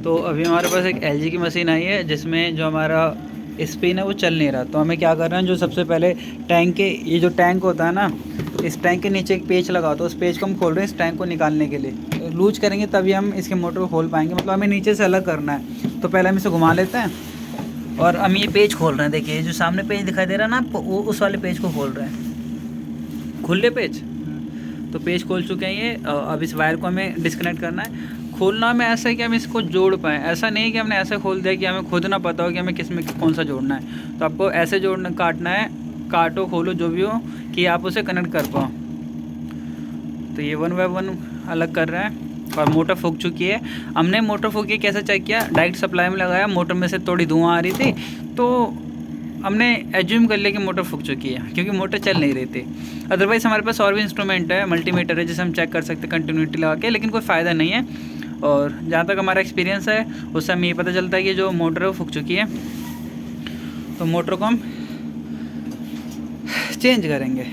तो अभी हमारे पास एक एलजी की मशीन आई है जिसमें जो हमारा स्पिन है वो चल नहीं रहा। तो हमें क्या करना है, जो सबसे पहले टैंक के, ये जो टैंक होता है ना, इस टैंक के नीचे एक पेच लगा, तो उस पेच को हम खोल रहे हैं इस टैंक को निकालने के लिए। लूज करेंगे तभी हम इसके मोटर को खोल पाएंगे, मतलब हमें नीचे से अलग करना है। तो पहले हम इसे घुमा लेते हैं और हम ये पेज खोल रहे हैं। देखिए जो सामने पेज दिखाई दे रहा है ना आपको, वो उस वाले पेज को खोल रहे हैं। खुले पेज, तो पेज खोल चुके हैं ये। अब इस वायर को हमें डिस्कनेक्ट करना है। खोलना में ऐसा है कि हम इसको जोड़ पाएँ, ऐसा नहीं कि हमने ऐसे खोल दिया कि हमें खुद ना पता हो कि हमें किस में कौन सा जोड़ना है। तो आपको ऐसे जोड़ना, काटना है, काटो खोलो जो भी हो, कि आप उसे कनेक्ट कर पाओ। तो ये 1 बाय 1 अलग कर रहे हैं। और मोटर फूक चुकी है। हमने मोटर फूकी कैसे चेक किया, डायरेक्ट सप्लाई में लगाया, मोटर में से थोड़ी धुआं आ रही थी, तो हमने एज्यूम कर लिया कि मोटर फूक चुकी है, क्योंकि मोटर चल नहीं रही थी। अदरवाइज़ हमारे पास और भी इंस्ट्रूमेंट है, मल्टीमीटर है, जिसे हम चेक कर सकते हैं कंटिन्यूटी लगा के, लेकिन कोई फ़ायदा नहीं है। और जहाँ तक हमारा एक्सपीरियंस है उससे हमें ये पता चलता है कि जो मोटर है वो फूक चुकी है। तो मोटर को हम चेंज करेंगे।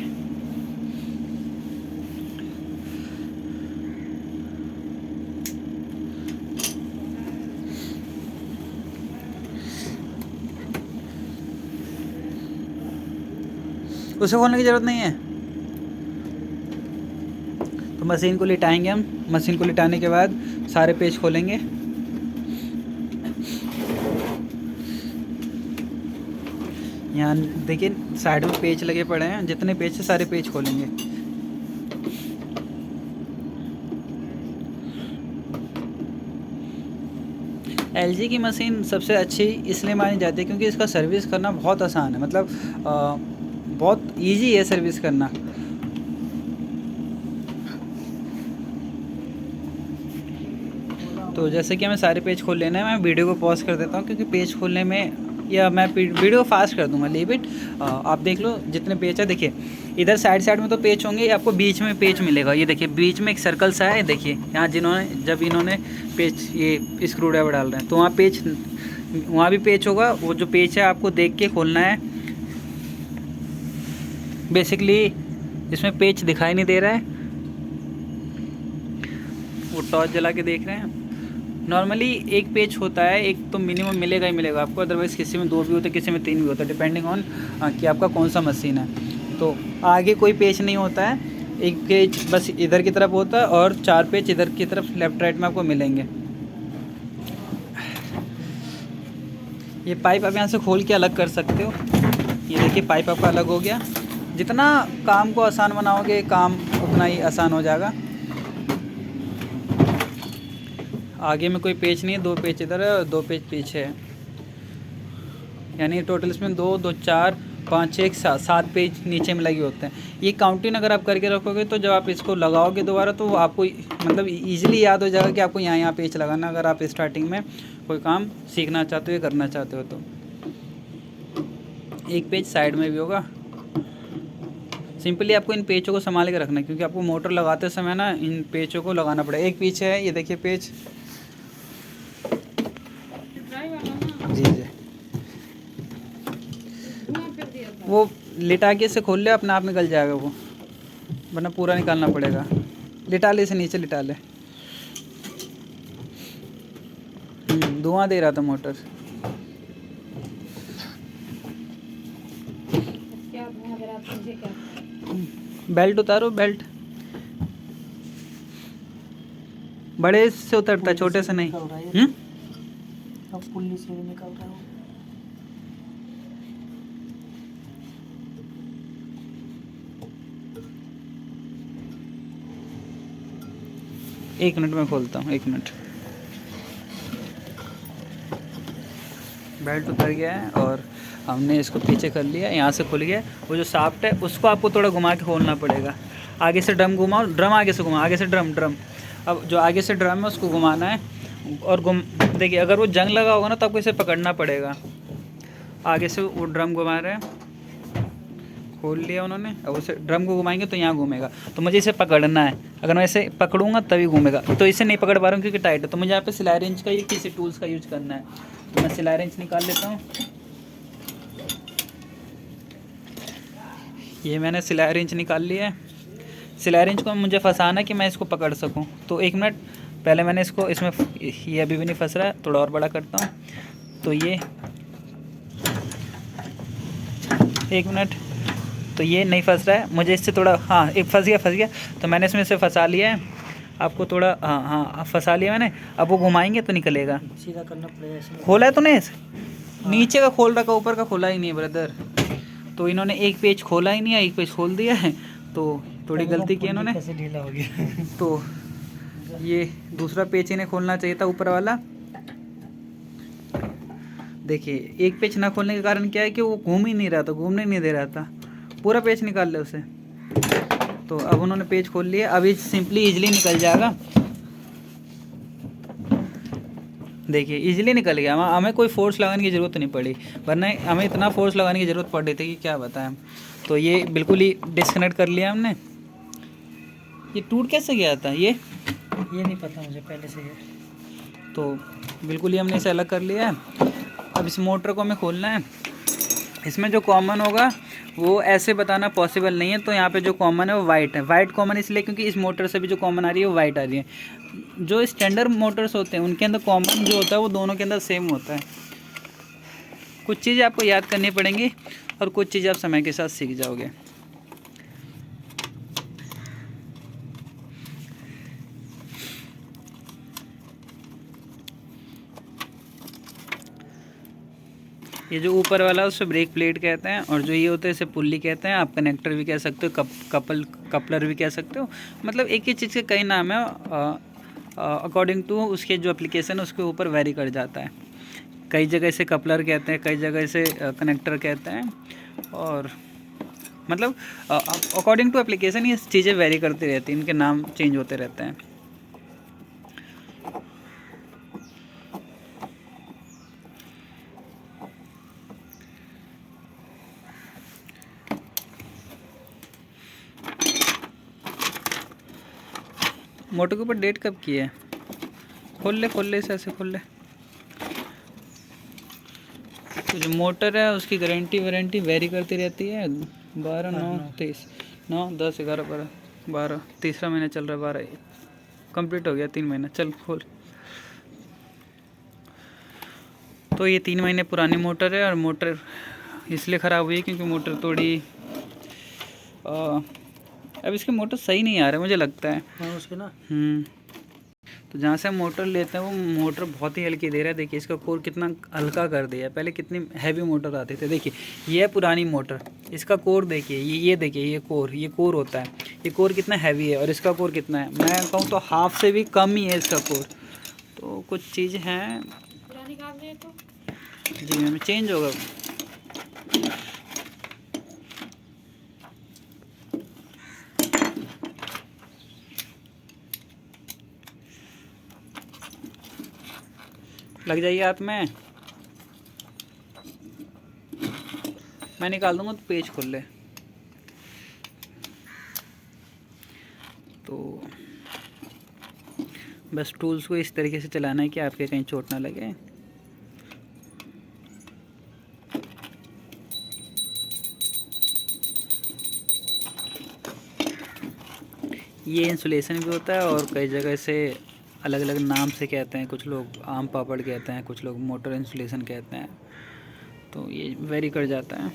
उसे खोलने की ज़रूरत नहीं है। तो मशीन को लिटाएंगे हम। मशीन को लिटाने के बाद सारे पेज खोलेंगे। यहाँ देखिए साइड में पेज लगे पड़े हैं, जितने पेज से सारे पेज खोलेंगे। एलजी की मशीन सबसे अच्छी इसलिए मानी जाती है क्योंकि इसका सर्विस करना बहुत आसान है, मतलब बहुत इजी है सर्विस करना। तो जैसे कि हमें सारे पेज खोल लेना है, मैं वीडियो को पॉज कर देता हूँ क्योंकि पेज खोलने में, या मैं वीडियो फास्ट कर दूँगा, लीव इट। आप देख लो जितने पेज है। देखिए इधर साइड साइड में तो पेज होंगे, आपको बीच में पेज मिलेगा। ये देखिए बीच में एक सर्कल सा है, देखिए यहाँ जिन्होंने, जब इन्होंने पेज, ये स्क्रू ड्राइवर डाल रहे हैं तो वहाँ पेज, वहाँ भी पेज होगा। वो जो पेज है आपको देख के खोलना है। बेसिकली इसमें पेज दिखाई नहीं दे रहा है, वो टॉर्च जला के देख रहे हैं। नॉर्मली एक पेज होता है, एक तो मिनिमम मिलेगा ही मिलेगा आपको, अदरवाइज़ किसी में 2 भी होते हैं, किसी में 3 भी होता है, डिपेंडिंग ऑन कि आपका कौन सा मशीन है। तो आगे कोई पेज नहीं होता है, एक पेज बस इधर की तरफ होता है और 4 पेज इधर की तरफ लेफ्ट राइट में आपको मिलेंगे। ये पाइप आप यहाँ से खोल के अलग कर सकते हो। ये देखिए पाइप आपका अलग हो गया। जितना काम को आसान बनाओगे काम उतना ही आसान हो जाएगा। आगे में कोई पेच नहीं है, 2 पेच इधर है और 2 पेच पीछे है, यानी टोटल इसमें 2 2 4 5 6 7 पेज नीचे में लगे होते हैं। ये काउंटिंग अगर आप करके रखोगे तो जब आप इसको लगाओगे दोबारा तो आपको मतलब ईजिली याद हो जाएगा कि आपको यहाँ पेच लगाना, अगर आप स्टार्टिंग में कोई काम सीखना चाहते हो या करना चाहते हो तो। एक पेज साइड में भी होगा। सिंपली आपको इन पेचों को संभाल के रखना है क्योंकि आपको मोटर लगाते समय ना इन पेचों को लगाना पड़ेगा। एक पीछे है, ये देखिए पेच, जी जी, वो लिटा के इसे खोल ले, अपने आप निकल जाएगा वो, वरना पूरा निकालना पड़ेगा। लिटा ले, इसे नीचे लिटा ले। धुआं दे रहा था मोटर। बेल्ट उतारो, बेल्ट बड़े से उतरता है, छोटे से नहीं। पुल्ली से निकल रहा है। एक मिनट में खोलता हूँ, 1 मिनट। बेल्ट उतर गया है और हमने इसको पीछे कर लिया, यहाँ से खुल गया। वो जो शाफ्ट है उसको आपको थोड़ा घुमा के खोलना पड़ेगा। आगे से ड्रम घुमाओ, ड्रम आगे से घुमाओ, आगे से ड्रम। अब जो आगे से ड्रम है उसको घुमाना है और देखिए अगर वो जंग लगा होगा ना तो आपको इसे पकड़ना पड़ेगा। आगे से वो ड्रम घुमा रहे हैं, खोल लिया उन्होंने। अब उसे ड्रम को घुमाएंगे तो यहाँ घूमेगा, तो मुझे इसे पकड़ना है। अगर मैं इसे पकड़ूंगा तभी घूमेगा, तो इसे नहीं पकड़ पा रहा हूँ क्योंकि टाइट है। तो मुझे यहाँ पे सिलाई रेंच का या किसी टूल्स का यूज करना है। तो मैं सिलाई रेंच निकाल लेता हूँ। ये मैंने सिलाई रेंच निकाल लिया है। सिलाई रेंच को मुझे फंसाना है कि मैं इसको पकड़ सकूँ। तो 1 मिनट पहले मैंने इसको इसमें, ये अभी भी नहीं फंस रहा है, थोड़ा और बड़ा करता हूँ। तो ये 1 मिनट, तो ये नहीं फंस रहा है मुझे इससे थोड़ा, हाँ एक फंस गया। तो मैंने इसमें से फंसा लिया है, आपको थोड़ा, हाँ अब फंसा लिया मैंने। अब वो घुमाएंगे तो निकलेगा। सीधा करना पड़ेगा ऐसे। खोला है तूने नीचे का खोल रखा, ऊपर का खोला ही नहीं है ब्रदर। तो इन्होंने एक पेज खोला ही नहीं है, एक पेज खोल दिया है, तो थोड़ी गलती की इन्होंने। कैसे ढीला हो गया। तो ये दूसरा पेज इन्हें खोलना चाहिए था, ऊपर वाला। देखिए एक पेज ना खोलने के कारण क्या है कि वो घूम ही नहीं रहा था, घूमने नहीं दे रहा था। पूरा पेज निकाल ले उसे। तो अब उन्होंने पेज खोल लिया, अभी सिंपली इजीली निकल जाएगा। देखिए इजीली निकल गया, हमें कोई फोर्स लगाने की ज़रूरत नहीं पड़ी, वरना हमें इतना फोर्स लगाने की ज़रूरत पड़ रही थी कि क्या बताएं। तो ये बिल्कुल ही डिस्कनेक्ट कर लिया हमने। ये टूट कैसे गया था ये नहीं पता मुझे पहले से है। तो बिल्कुल ही हमने इसे अलग कर लिया है। अब इस मोटर को हमें खोलना है। इसमें जो कॉमन होगा वो ऐसे बताना पॉसिबल नहीं है, तो यहाँ पे जो कॉमन है वो वाइट है। वाइट कॉमन इसलिए क्योंकि इस मोटर से भी जो कॉमन आ रही है वो वाइट आ रही है। जो स्टैंडर्ड मोटर्स होते हैं उनके अंदर कॉमन जो होता है वो दोनों के अंदर सेम होता है। कुछ चीज़ें आपको याद करनी पड़ेंगी और कुछ चीज़ें आप समय के साथ सीख जाओगे। ये जो ऊपर वाला है उसे ब्रेक प्लेट कहते हैं, और जो ये होता है इसे पुल्ली कहते हैं। आप कनेक्टर भी कह सकते हो, कपलर भी कह सकते हो। मतलब एक ही चीज़ के कई नाम है, अकॉर्डिंग टू उसके जो एप्लीकेशन है उसके ऊपर वेरी कर जाता है। कई जगह इसे कपलर कहते हैं, कई जगह इसे कनेक्टर कहते हैं। और मतलब अकॉर्डिंग टू एप्लीकेशन ये चीज़ें वेरी करती रहती हैं, इनके नाम चेंज होते रहते हैं। मोटर के ऊपर डेट कब की है? खोल ले इसे, ऐसे खोल ले। तो जो मोटर है उसकी वारंटी वेरी करती रहती है। 12, 9, 23, 9, 10, 11, 12, 12, तीसरा महीना चल रहा है, 12 कंप्लीट हो गया, 3 महीना। चल खोल। तो ये 3 महीने पुरानी मोटर है, और मोटर इसलिए ख़राब हुई क्योंकि मोटर थोड़ी अब इसके मोटर सही नहीं आ रहे मुझे लगता है। हाँ उसके ना। तो जहाँ से हम मोटर लेते हैं वो मोटर बहुत ही हल्की दे रहा है। देखिए इसका कोर कितना हल्का कर दिया है, पहले कितनी हैवी मोटर आते थे। देखिए ये है पुरानी मोटर, इसका कोर देखिए, ये देखिए, ये कोर होता है, ये कोर कितना हैवी है, और इसका कोर कितना है, मैं कहूँ तो हाफ से भी कम ही है इसका कोर। तो कुछ चीज़ हैं जी मैम, चेंज होगा। लग जाइए हाथ में, मैं निकाल दूंगा तो पेज खोल ले। तो बस टूल्स को इस तरीके से चलाना है कि आपके कहीं चोट ना लगे। ये इंसुलेशन भी होता है, और कई जगह से अलग अलग नाम से कहते हैं। कुछ लोग आम पापड़ कहते हैं, कुछ लोग मोटर इंसुलेशन कहते हैं। तो ये वेरी कर जाता है।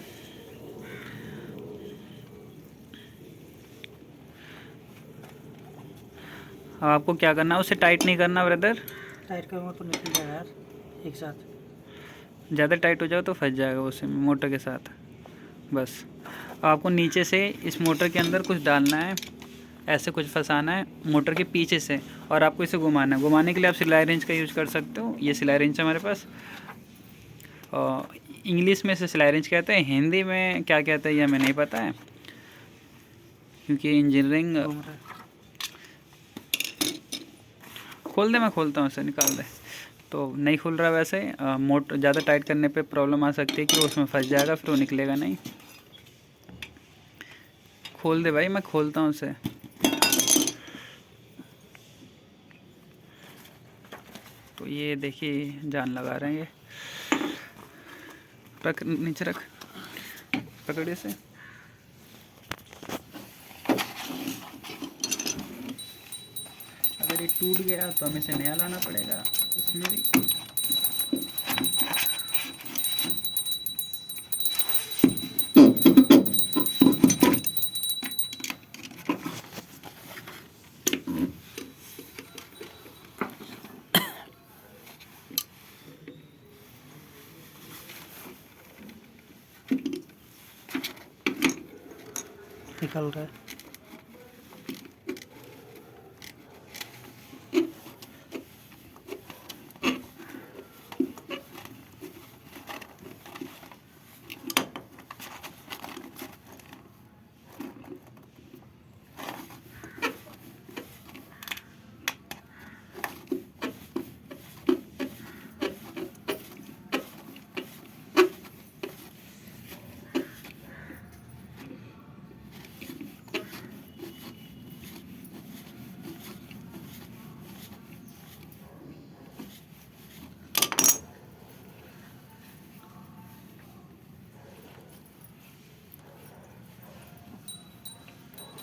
अब आपको क्या करना है, उसे टाइट नहीं करना ब्रदर। टाइट करूँगा तो निकल जाएगा यार एक साथ। ज़्यादा टाइट हो जाओ तो फंस जाएगा उसे मोटर के साथ। बस आपको नीचे से इस मोटर के अंदर कुछ डालना है, ऐसे कुछ फंसाना है मोटर के पीछे से, और आपको इसे घुमाना है। घुमाने के लिए आप सिलाई रेंच का यूज़ कर सकते हो। ये सिलाई रेंच है हमारे पास। इंग्लिश में इसे सिलाई रेंच कहते हैं, हिंदी में क्या कहते हैं ये हमें नहीं पता है, क्योंकि इंजीनियरिंग। खोल दे, मैं खोलता हूँ, इसे निकाल दे। तो नहीं खुल रहा वैसे। मोटर ज़्यादा टाइट करने पे प्रॉब्लम आ सकती है कि वो उसमें फंस जाएगा, फिर वो निकलेगा नहीं। खोल दे भाई, मैं खोलता हूँ उसे। तो ये देखिए जान लगा रहे हैं ये। रख नीचे, रख, पकड़िए से। अगर ये टूट गया तो हमें इसे नया लाना पड़ेगा उसमें भी। निकल रहा है।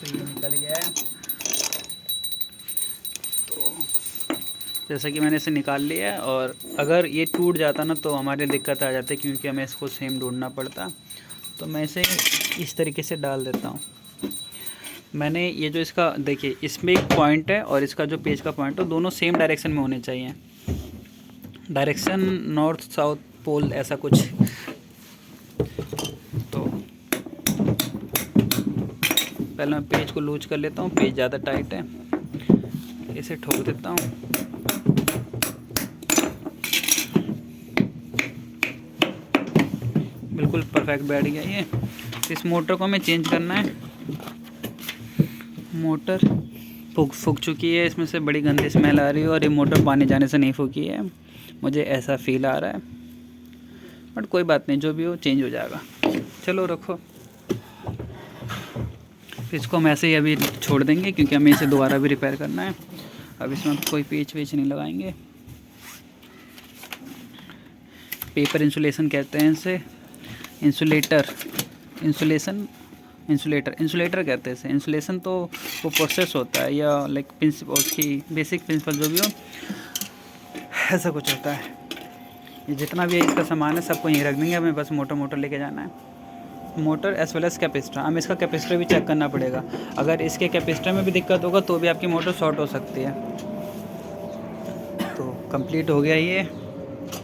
तो ये निकल गया है। तो जैसा कि मैंने इसे निकाल लिया है, और अगर ये टूट जाता ना तो हमारे दिक्कत आ जाती, क्योंकि हमें इसको सेम ढूंढना पड़ता। तो मैं इसे इस तरीके से डाल देता हूँ। मैंने ये जो इसका देखिए, इसमें एक पॉइंट है और इसका जो पेज का पॉइंट है, दोनों सेम डायरेक्शन में होने चाहिए। डायरेक्शन नॉर्थ साउथ पोल ऐसा कुछ। तो पहले मैं पेज को लूज कर लेता हूँ, पेज ज़्यादा टाइट है, इसे ठोक देता हूँ। बिल्कुल परफेक्ट बैठ गया ये। इस मोटर को हमें चेंज करना है। मोटर फूक चुकी है, इसमें से बड़ी गंदी स्मेल आ रही है, और ये मोटर पानी जाने से नहीं फूकी है, मुझे ऐसा फील आ रहा है। बट कोई बात नहीं, जो भी हो चेंज हो जाएगा। चलो रखो, इसको हम ऐसे ही अभी छोड़ देंगे, क्योंकि हमें इसे दोबारा भी रिपेयर करना है। अब इसमें कोई पेच वेच नहीं लगाएंगे। पेपर इंसुलेशन कहते हैं इसे, इंसुलेटर कहते हैं इसे। इंसुलेशन तो वो प्रोसेस होता है, या लाइक उसकी बेसिक प्रिंसिपल जो भी हो, ऐसा कुछ होता है। ये जितना भी इसका सामान है सबको यहीं रख देंगे, हमें बस मोटर लेके जाना है। Motor as well as capacitor, हमें इसका कैपेसिटर भी चेक करना पड़ेगा। अगर इसके कैपेसिटर में भी दिक्कत होगा तो भी आपकी मोटर शॉर्ट हो सकती है। तो कंप्लीट हो गया ये।